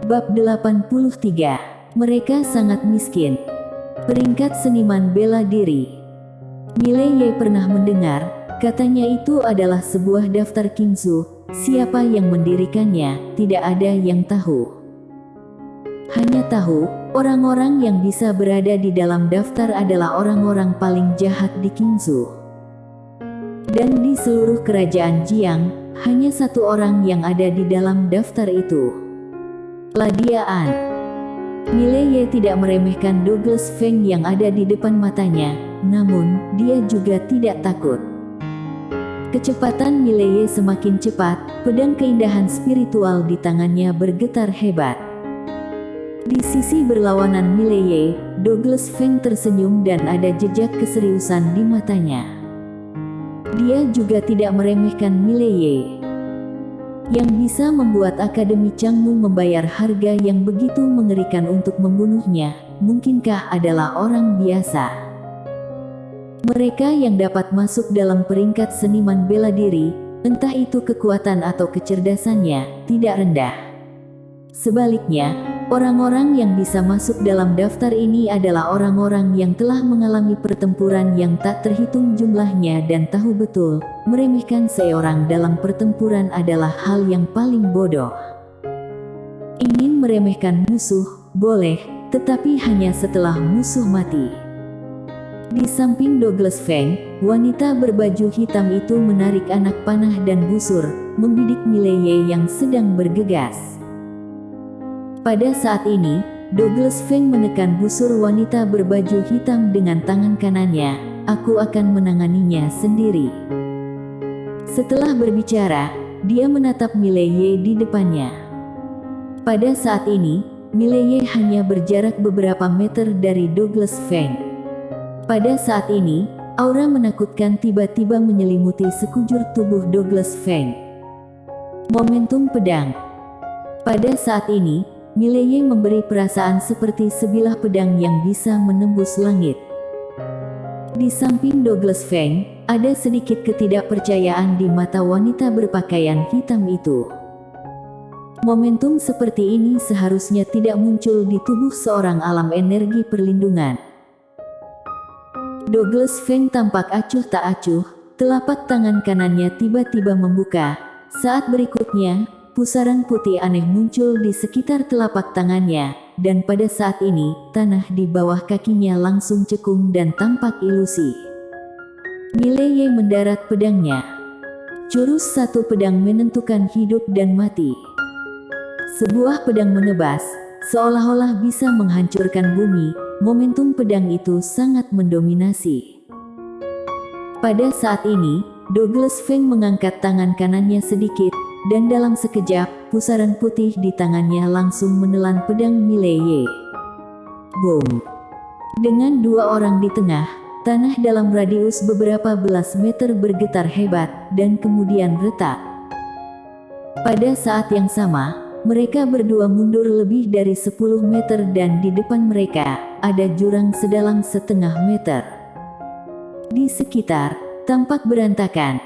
Bab 83. Mereka sangat miskin. Peringkat seniman bela diri. Miley pernah mendengar, katanya itu adalah sebuah daftar Kingsu. Siapa yang mendirikannya, tidak ada yang tahu. Hanya tahu, orang-orang yang bisa berada di dalam daftar adalah orang-orang paling jahat di Kingsu. Dan di seluruh kerajaan Jiang, hanya satu orang yang ada di dalam daftar itu. Ladia An. Miley tidak meremehkan Douglas Feng yang ada di depan matanya, namun dia juga tidak takut. Kecepatan Miley semakin cepat, pedang keindahan spiritual di tangannya bergetar hebat. Di sisi berlawanan Miley, Douglas Feng tersenyum dan ada jejak keseriusan di matanya. Dia juga tidak meremehkan Miley, yang bisa membuat Akademi Changmu membayar harga yang begitu mengerikan untuk membunuhnya, mungkinkah adalah orang biasa. Mereka yang dapat masuk dalam peringkat seniman bela diri, entah itu kekuatan atau kecerdasannya, tidak rendah. Sebaliknya, orang-orang yang bisa masuk dalam daftar ini adalah orang-orang yang telah mengalami pertempuran yang tak terhitung jumlahnya dan tahu betul, meremehkan seorang dalam pertempuran adalah hal yang paling bodoh. Ingin meremehkan musuh, boleh, tetapi hanya setelah musuh mati. Di samping Douglas Feng, wanita berbaju hitam itu menarik anak panah dan busur, membidik Miley yang sedang bergegas. Pada saat ini, Douglas Feng menekan busur wanita berbaju hitam dengan tangan kanannya. Aku akan menanganinya sendiri. Setelah berbicara, dia menatap Miley di depannya. Pada saat ini, Miley hanya berjarak beberapa meter dari Douglas Feng. Pada saat ini, aura menakutkan tiba-tiba menyelimuti sekujur tubuh Douglas Feng. Momentum pedang. Pada saat ini, Miley memberi perasaan seperti sebilah pedang yang bisa menembus langit. Di samping Douglas Feng, ada sedikit ketidakpercayaan di mata wanita berpakaian hitam itu. Momentum seperti ini seharusnya tidak muncul di tubuh seorang alam energi perlindungan. Douglas Feng tampak acuh tak acuh, telapak tangan kanannya tiba-tiba membuka. Saat berikutnya, pusaran putih aneh muncul di sekitar telapak tangannya, dan pada saat ini, tanah di bawah kakinya langsung cekung dan tampak ilusi. Miley mendarat pedangnya. Jurus satu pedang menentukan hidup dan mati. Sebuah pedang menebas, seolah-olah bisa menghancurkan bumi. Momentum pedang itu sangat mendominasi. Pada saat ini, Douglas Feng mengangkat tangan kanannya sedikit, dan dalam sekejap, pusaran putih di tangannya langsung menelan pedang Miley. Boom! Dengan dua orang di tengah, tanah dalam radius beberapa belas meter bergetar hebat, dan kemudian retak. Pada saat yang sama, mereka berdua mundur lebih dari 10 meter dan di depan mereka, ada jurang sedalam setengah meter. Di sekitar, tampak berantakan.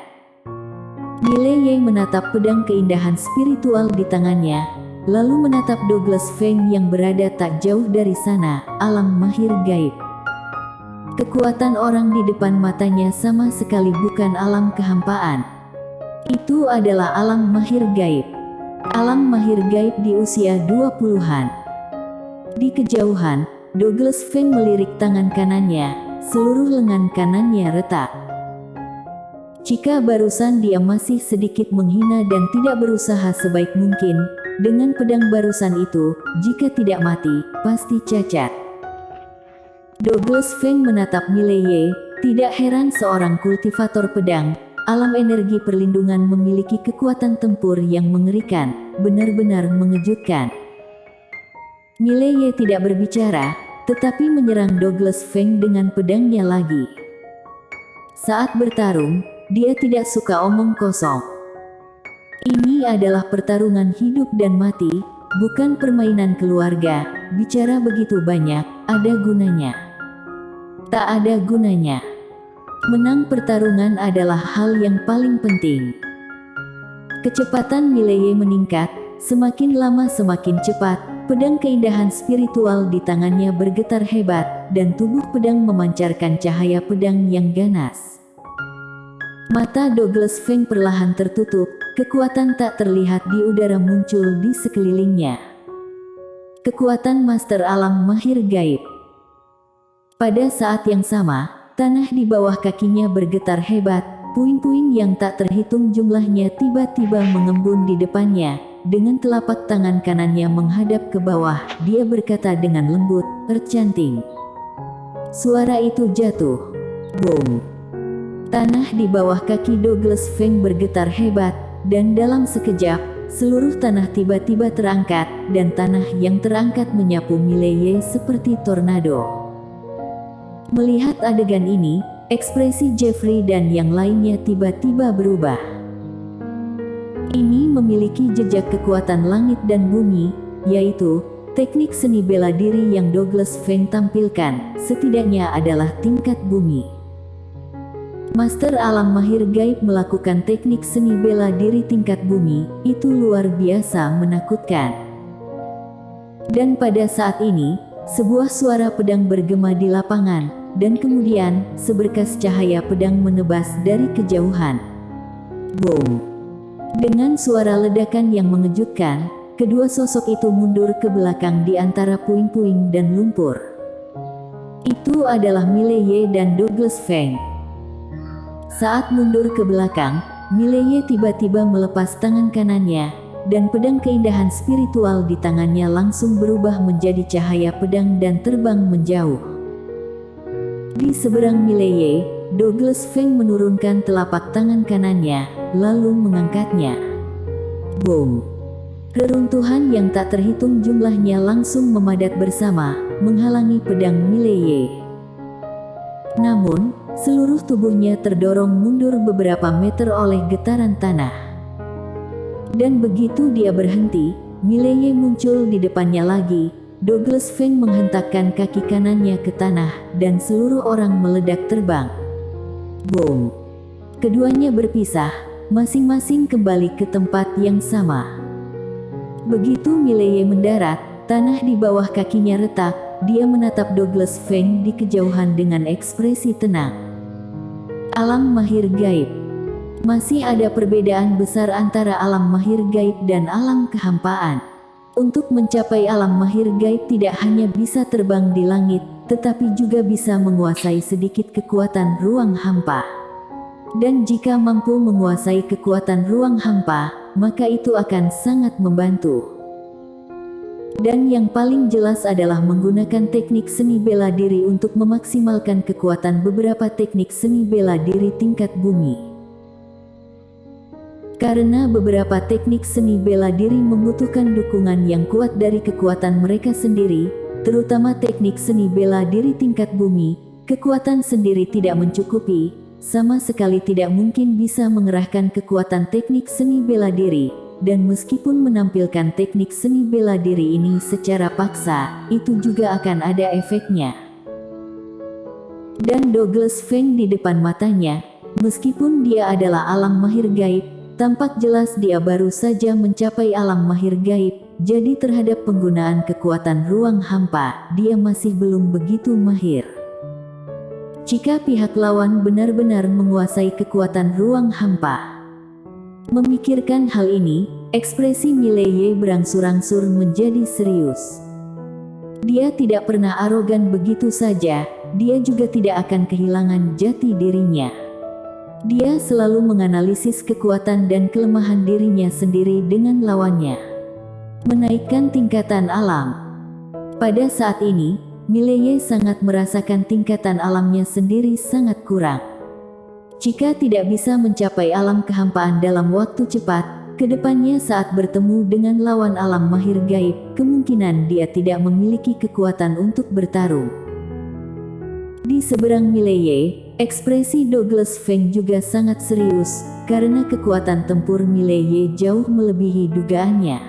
Miley menatap pedang keindahan spiritual di tangannya, lalu menatap Douglas Feng yang berada tak jauh dari sana, alam mahir gaib. Kekuatan orang di depan matanya sama sekali bukan alam kehampaan. Itu adalah alam mahir gaib. Alam mahir gaib di usia 20-an. Di kejauhan, Douglas Feng melirik tangan kanannya, seluruh lengan kanannya retak. Jika barusan dia masih sedikit menghina dan tidak berusaha sebaik mungkin, dengan pedang barusan itu, jika tidak mati, pasti cacat. Douglas Feng menatap Miley, tidak heran seorang kultivator pedang, alam energi perlindungan memiliki kekuatan tempur yang mengerikan, benar-benar mengejutkan. Miley tidak berbicara, tetapi menyerang Douglas Feng dengan pedangnya lagi. Saat bertarung, dia tidak suka omong kosong. Ini adalah pertarungan hidup dan mati, bukan permainan keluarga. Bicara begitu banyak, ada gunanya? Tak ada gunanya. Menang pertarungan adalah hal yang paling penting. Kecepatan Miley meningkat, semakin lama semakin cepat, pedang keindahan spiritual di tangannya bergetar hebat, dan tubuh pedang memancarkan cahaya pedang yang ganas. Mata Douglas Feng perlahan tertutup, kekuatan tak terlihat di udara muncul di sekelilingnya. Kekuatan Master Alam Mahir Gaib. Pada saat yang sama, tanah di bawah kakinya bergetar hebat, puing-puing yang tak terhitung jumlahnya tiba-tiba mengembun di depannya. Dengan telapak tangan kanannya menghadap ke bawah, dia berkata dengan lembut, "Tercanting." Suara itu jatuh. Boom. Tanah di bawah kaki Douglas Feng bergetar hebat, dan dalam sekejap, seluruh tanah tiba-tiba terangkat, dan tanah yang terangkat menyapu Mileye seperti tornado. Melihat adegan ini, ekspresi Jeffrey dan yang lainnya tiba-tiba berubah. Ini memiliki jejak kekuatan langit dan bumi, yaitu teknik seni bela diri yang Douglas Feng tampilkan, setidaknya adalah tingkat bumi. Master Alam Mahir Gaib melakukan teknik seni bela diri tingkat bumi, itu luar biasa menakutkan. Dan pada saat ini, sebuah suara pedang bergema di lapangan, dan kemudian, seberkas cahaya pedang menebas dari kejauhan. Boom! Dengan suara ledakan yang mengejutkan, kedua sosok itu mundur ke belakang di antara puing-puing dan lumpur. Itu adalah Mileye dan Douglas Feng. Saat mundur ke belakang, Mileye tiba-tiba melepas tangan kanannya, dan pedang keindahan spiritual di tangannya langsung berubah menjadi cahaya pedang dan terbang menjauh. Di seberang Mileye, Douglas Feng menurunkan telapak tangan kanannya, lalu mengangkatnya. Boom! Reruntuhan yang tak terhitung jumlahnya langsung memadat bersama, menghalangi pedang Mileye. Namun, seluruh tubuhnya terdorong mundur beberapa meter oleh getaran tanah. Dan begitu dia berhenti, Mileye muncul di depannya lagi. Douglas Feng menghentakkan kaki kanannya ke tanah, dan seluruh orang meledak terbang. Boom! Keduanya berpisah, masing-masing kembali ke tempat yang sama. Begitu Mileye mendarat, tanah di bawah kakinya retak. Dia menatap Douglas Feng di kejauhan dengan ekspresi tenang. Alam Mahir Gaib. Masih ada perbedaan besar antara alam mahir gaib dan alam kehampaan. Untuk mencapai alam mahir gaib tidak hanya bisa terbang di langit, tetapi juga bisa menguasai sedikit kekuatan ruang hampa. Dan jika mampu menguasai kekuatan ruang hampa, maka itu akan sangat membantu. Dan yang paling jelas adalah menggunakan teknik seni bela diri untuk memaksimalkan kekuatan beberapa teknik seni bela diri tingkat bumi. Karena beberapa teknik seni bela diri membutuhkan dukungan yang kuat dari kekuatan mereka sendiri, terutama teknik seni bela diri tingkat bumi, kekuatan sendiri tidak mencukupi, sama sekali tidak mungkin bisa mengerahkan kekuatan teknik seni bela diri. Dan meskipun menampilkan teknik seni bela diri ini secara paksa, itu juga akan ada efeknya. Dan Douglas Feng di depan matanya, meskipun dia adalah alam mahir gaib, tampak jelas dia baru saja mencapai alam mahir gaib, jadi terhadap penggunaan kekuatan ruang hampa, dia masih belum begitu mahir. Jika pihak lawan benar-benar menguasai kekuatan ruang hampa. Memikirkan hal ini, ekspresi Mileye berangsur-angsur menjadi serius. Dia tidak pernah arogan begitu saja, dia juga tidak akan kehilangan jati dirinya. Dia selalu menganalisis kekuatan dan kelemahan dirinya sendiri dengan lawannya. Menaikkan tingkatan alam. Pada saat ini, Mileye sangat merasakan tingkatan alamnya sendiri sangat kurang. Jika tidak bisa mencapai alam kehampaan dalam waktu cepat, kedepannya saat bertemu dengan lawan alam mahir gaib, kemungkinan dia tidak memiliki kekuatan untuk bertarung. Di seberang Mileye, ekspresi Douglas Feng juga sangat serius, karena kekuatan tempur Mileye jauh melebihi dugaannya.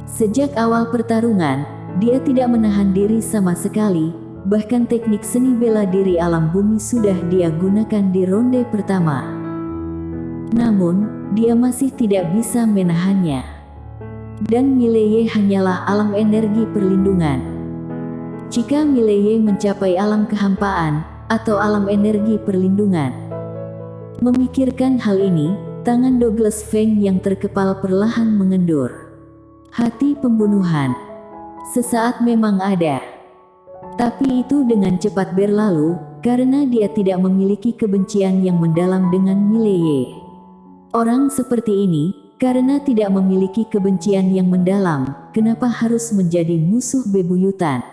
Sejak awal pertarungan, dia tidak menahan diri sama sekali. Bahkan teknik seni bela diri alam bumi sudah dia gunakan di ronde pertama. Namun, dia masih tidak bisa menahannya. Dan Mileye hanyalah alam energi perlindungan. Jika Mileye mencapai alam kehampaan, atau alam energi perlindungan. Memikirkan hal ini, tangan Douglas Feng yang terkepal perlahan mengendur. Hati pembunuhan. Sesaat memang ada. Tapi itu dengan cepat berlalu, karena dia tidak memiliki kebencian yang mendalam dengan Mileye. Orang seperti ini, karena tidak memiliki kebencian yang mendalam, kenapa harus menjadi musuh bebuyutan?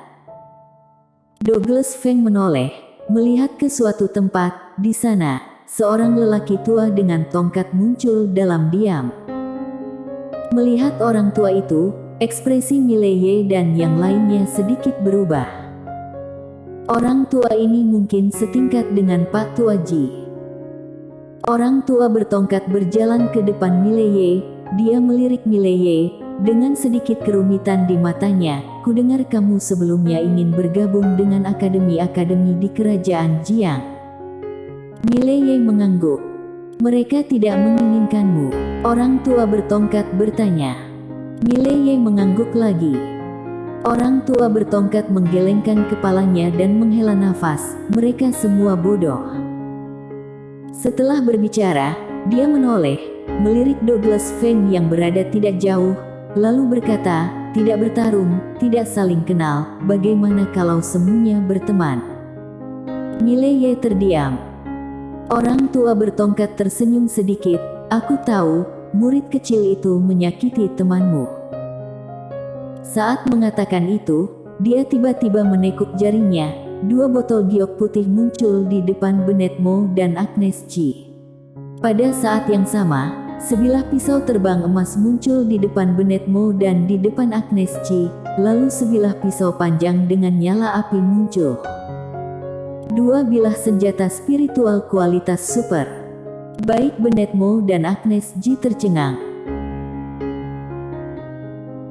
Douglas Feng menoleh, melihat ke suatu tempat. Di sana, seorang lelaki tua dengan tongkat muncul dalam diam. Melihat orang tua itu, ekspresi Mileye dan yang lainnya sedikit berubah. Orang tua ini mungkin setingkat dengan Pak Tua Ji. Orang tua bertongkat berjalan ke depan Mileye. Dia melirik Mileye dengan sedikit kerumitan di matanya. Kudengar kamu sebelumnya ingin bergabung dengan akademi-akademi di kerajaan Jiang. Mileye mengangguk. Mereka tidak menginginkanmu. Orang tua bertongkat bertanya. Mileye mengangguk lagi. Orang tua bertongkat menggelengkan kepalanya dan menghela nafas. Mereka semua bodoh. Setelah berbicara, dia menoleh, melirik Douglas Feng yang berada tidak jauh, lalu berkata, tidak bertarung, tidak saling kenal, bagaimana kalau semuanya berteman? Mileye terdiam. Orang tua bertongkat tersenyum sedikit, aku tahu, murid kecil itu menyakiti temanmu. Saat mengatakan itu, dia tiba-tiba menekuk jarinya. 2 botol giok putih muncul di depan Bennett Mo dan Agnes Chi. Pada saat yang sama, sebilah pisau terbang emas muncul di depan Bennett Mo dan di depan Agnes Chi, lalu sebilah pisau panjang dengan nyala api muncul. 2 bilah senjata spiritual kualitas super. Baik Bennett Mo dan Agnes Chi tercengang.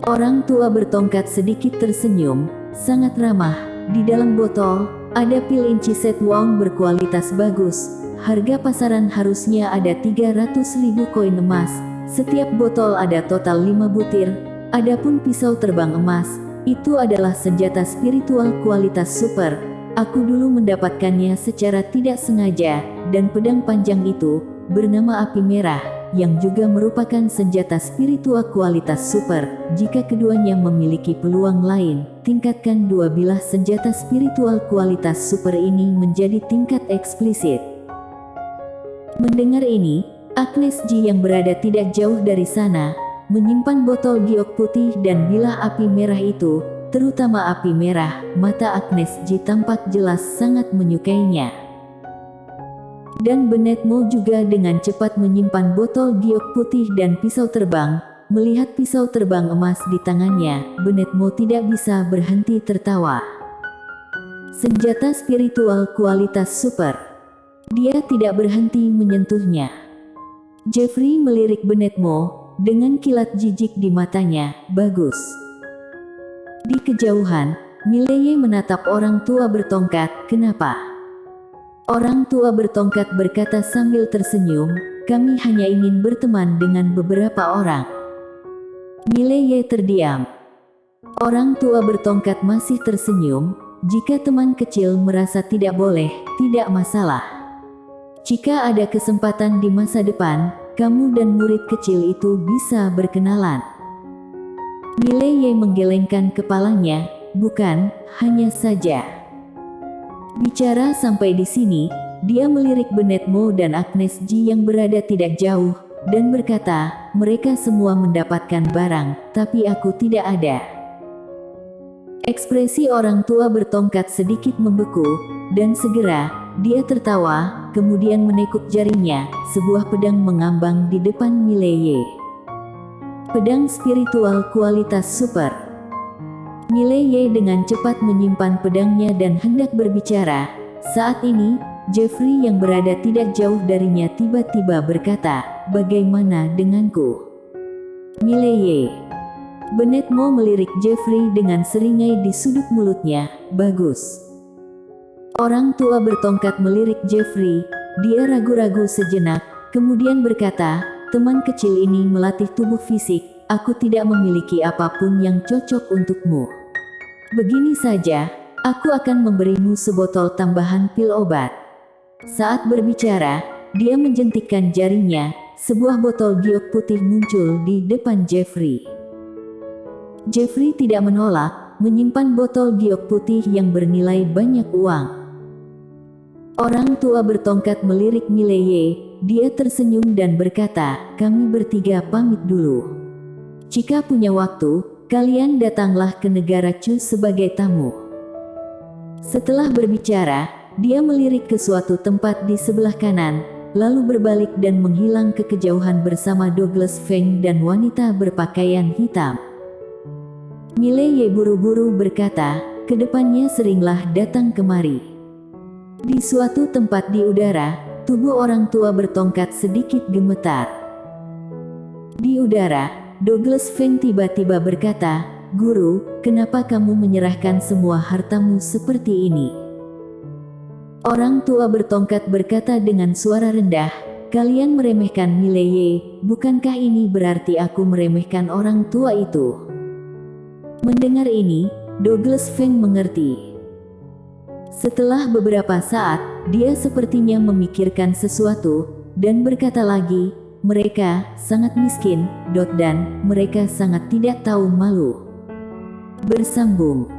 Orang tua bertongkat sedikit tersenyum, sangat ramah. Di dalam botol, ada pil Inchiset Wong berkualitas bagus. Harga pasaran harusnya ada 300.000 koin emas. Setiap botol ada total 5 butir. Adapun pisau terbang emas, itu adalah senjata spiritual kualitas super. Aku dulu mendapatkannya secara tidak sengaja, dan pedang panjang itu, bernama Api Merah, yang juga merupakan senjata spiritual kualitas super. Jika keduanya memiliki peluang lain, tingkatkan 2 bilah senjata spiritual kualitas super ini menjadi tingkat eksplisit. Mendengar ini, Agnes Ji yang berada tidak jauh dari sana, menyimpan botol giok putih dan bilah api merah itu, terutama api merah. Mata Agnes Ji tampak jelas sangat menyukainya. Dan Bennett Mo juga dengan cepat menyimpan botol giok putih dan pisau terbang. Melihat pisau terbang emas di tangannya, Bennett Mo tidak bisa berhenti tertawa. Senjata spiritual kualitas super. Dia tidak berhenti menyentuhnya. Jeffrey melirik Bennett Mo dengan kilat jijik di matanya. Bagus. Di kejauhan, Mileye menatap orang tua bertongkat. Kenapa? Orang tua bertongkat berkata sambil tersenyum, kami hanya ingin berteman dengan beberapa orang. Mileye terdiam. Orang tua bertongkat masih tersenyum, jika teman kecil merasa tidak boleh, tidak masalah. Jika ada kesempatan di masa depan, kamu dan murid kecil itu bisa berkenalan. Mileye menggelengkan kepalanya, bukan, hanya saja. Bicara sampai di sini, dia melirik Bennett Mo dan Agnes Ji yang berada tidak jauh, dan berkata, mereka semua mendapatkan barang, tapi aku tidak ada. Ekspresi orang tua bertongkat sedikit membeku, dan segera, dia tertawa, kemudian menekuk jarinya, sebuah pedang mengambang di depan Mileye. Pedang spiritual kualitas super. Mileye dengan cepat menyimpan pedangnya dan hendak berbicara. Saat ini, Jeffrey yang berada tidak jauh darinya tiba-tiba berkata, bagaimana denganku? Mileye. Bennett Mo melirik Jeffrey dengan seringai di sudut mulutnya, bagus. Orang tua bertongkat melirik Jeffrey, dia ragu-ragu sejenak, kemudian berkata, teman kecil ini melatih tubuh fisik, aku tidak memiliki apapun yang cocok untukmu. Begini saja, aku akan memberimu sebotol tambahan pil obat. Saat berbicara, dia menjentikkan jarinya, sebuah botol giok putih muncul di depan Jeffrey. Jeffrey tidak menolak, menyimpan botol giok putih yang bernilai banyak uang. Orang tua bertongkat melirik Mileye, dia tersenyum dan berkata, kami bertiga pamit dulu. Jika punya waktu, kalian datanglah ke negara Chu sebagai tamu. Setelah berbicara, dia melirik ke suatu tempat di sebelah kanan, lalu berbalik dan menghilang ke kejauhan bersama Douglas Feng dan wanita berpakaian hitam. Mileye buru-buru berkata, kedepannya seringlah datang kemari. Di suatu tempat di udara, tubuh orang tua bertongkat sedikit gemetar. Di udara, Douglas Feng tiba-tiba berkata, Guru, kenapa kamu menyerahkan semua hartamu seperti ini? Orang tua bertongkat berkata dengan suara rendah, kalian meremehkan Mileye, bukankah ini berarti aku meremehkan orang tua itu? Mendengar ini, Douglas Feng mengerti. Setelah beberapa saat, dia sepertinya memikirkan sesuatu, dan berkata lagi, mereka sangat miskin, dan mereka sangat tidak tahu malu. Bersambung.